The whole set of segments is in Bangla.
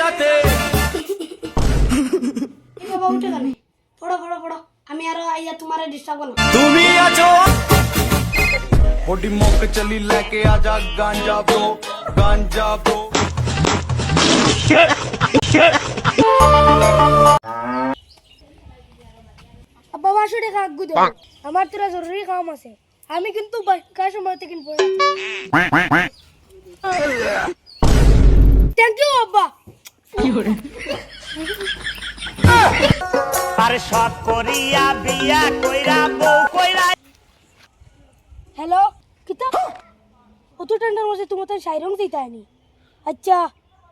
দুনিয়াতে বাবা উঠে গেলে পড়ো পড়ো পড়ো আমি আরো আইয়া তোমারে ডিস্টার্ব করব তুমি আছো বডি মক চলি लेके आजा गांजा ब्रो আব্বা 500 টাকা আগুন দাও আমার তোরা জরুরি কাম আছে আমি কিন্তু কাজ সময়তে কিনবো থ্যাংক ইউ আব্বা আরে সব করিয়া বিয়া কইরা বউ কইরা হ্যালো কিতা কত ঠান্ডার মধ্যে তোমার তো সাইরং দিতে আনি আচ্ছা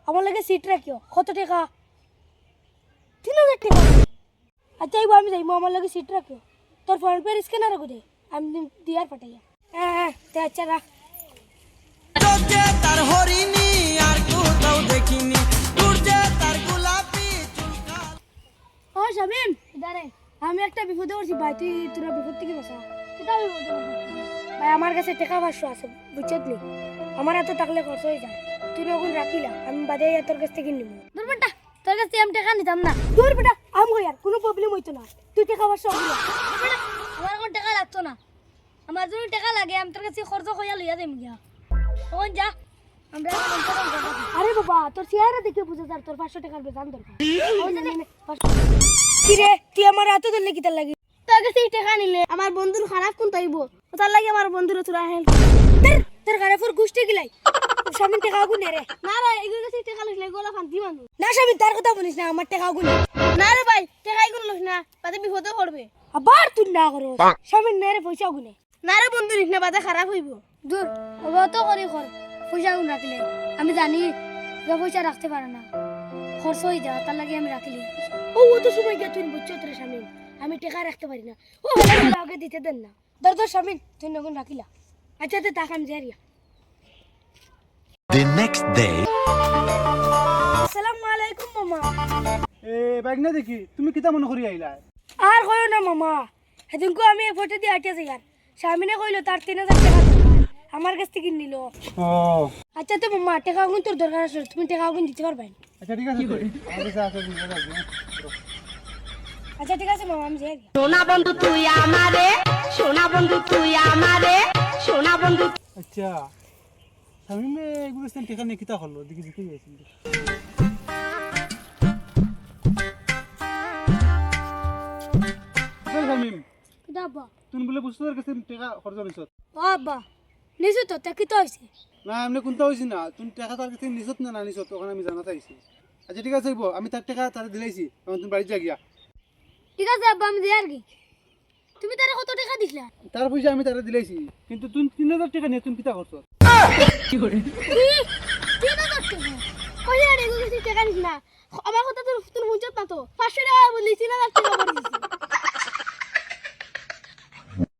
আমার লাগে সিট রাখিও কত টাকা 3000 টাকা আচ্ছা এইবার আমি যাইবো আমার লাগে সিট রাখিও তোর ফোন পে স্ক্যানার রাখো দে আমি দিয়ার পাঠাইয়া হ্যাঁ তে আচ্ছা রাখ তোকে তার হরিণী আর কোথাও দেখিনি তোর যে তার গোলাপি চুলকা ও শামিম ইদারে আমি একটা বিপদে পড়ছি ভাই তুই তোরা বিপদ থেকে বাঁচা কিতা বিপদ ভাই আমার কাছে টাকা 500 আছে বুঝছত নি আমার হাতে থাকলে খরচ হয়ে যায় তুই নগুন রাখিলা আমি বাদে তোর কাছ থেকে নিব দূর বেটা তোর কাছে আমি টাকা নিতাম না দূর বেটা আম গো यार কোনো প্রবলেম হইতো না তুই টাকা 500 বেটা আমার কোন টাকা লাগতো না আমার যদি টাকা লাগে আমি তোর কাছে খরচ কইয়া লইয়া দেম গিয়া কোন যা আমরা আরে বাবা তোর চেহারা দেখে বুঝা যার তোর 500 টাকার বেতন দরকার কি রে তুই আমার হাতে ধরলে কিতা লাগে তোর কাছে টাকা নিলে আমার বন্ধুর খারাপ কোন তাইব তার লাগে আমার বন্ধুর তোরা হেল্প তোর খারাপর গুষ্টি গিলাই স্বামী টাকা আগুন রে না রে এগুলো কাছে টাকা লইলে গোলা ফান্তি মানু না স্বামী তার কথা বলিস না আমার টাকা আগুন না রে ভাই টাকা আগুন লইস না বাদে বিপদে পড়বে আবার তুই না করো স্বামী না রে পয়সা আগুনে না রে বন্ধু নিস না বাদে খারাপ হইব দূর ওবা তো করে কর পয়সা আগুন রাখলে আমি জানি যে পয়সা রাখতে পারে না খরচ হয়ে যাওয়া তার লাগে আমি রাখলি ও তো সময় গিয়ে তুই বুঝছো তোর স্বামী আমি টাকা রাখতে পারি না ও আগে দিতে দেন না দর স্বামী তুই নগুন রাখিলা আচ্ছা তো টাকা আমি যাইয়া The next day. আসসালামু আলাইকুম মামা এ বাইক না দেখি তুমি কিতা মনে করি আইলা আর কইও না মামা সেদিনকে আমি ফটো দিয়ে আটে যাই আর স্বামীনে কইলো তার 3000 টাকা দরকার আমার কাছ থেকে নিল ও আচ্ছা তো মামা টাকা আগুন তোর দরকার আছে তুমি টাকা আগুন দিতে পারবে আচ্ছা ঠিক আছে আমার কাছে আছে বুঝে রাখবো আচ্ছা ঠিক আছে মামা আমি যাই সোনা বন্ধু তুই আমারে সোনা বন্ধু তুই আমারে সোনা বন্ধু আচ্ছা আমি এগুলো টেকা নিয়ে কিতা হলো দেখি দেখি গেছিল শামিম দাবা তুমি বলে বুঝতে কাছে টাকা খরচ নিছ বাবা নিছো তো তা কি তো হইছে না এমনি কোনটা হইছি না তুমি টাকা তার কাছে নিছত না নিছত তখন আমি জানা চাইছি আচ্ছা ঠিক আছে আমি তার টাকা তার দিলাইছি এখন তুমি বাড়ি যা গিয়া ঠিক আছে আব্বা আমি যাই আর কি তুমি তারে কত টাকা দিছলা তার পয়সা আমি তারা দিলাইছি কিন্তু তুমি 3000 টাকা নিয়ে তুমি কিতা করছো কি 3000 টাকা কই আর এগুলো টাকা নিছ না আমার কথা তো তুমি বুঝছ না তো 500 টাকা বলি 3000 টাকা করে দিছি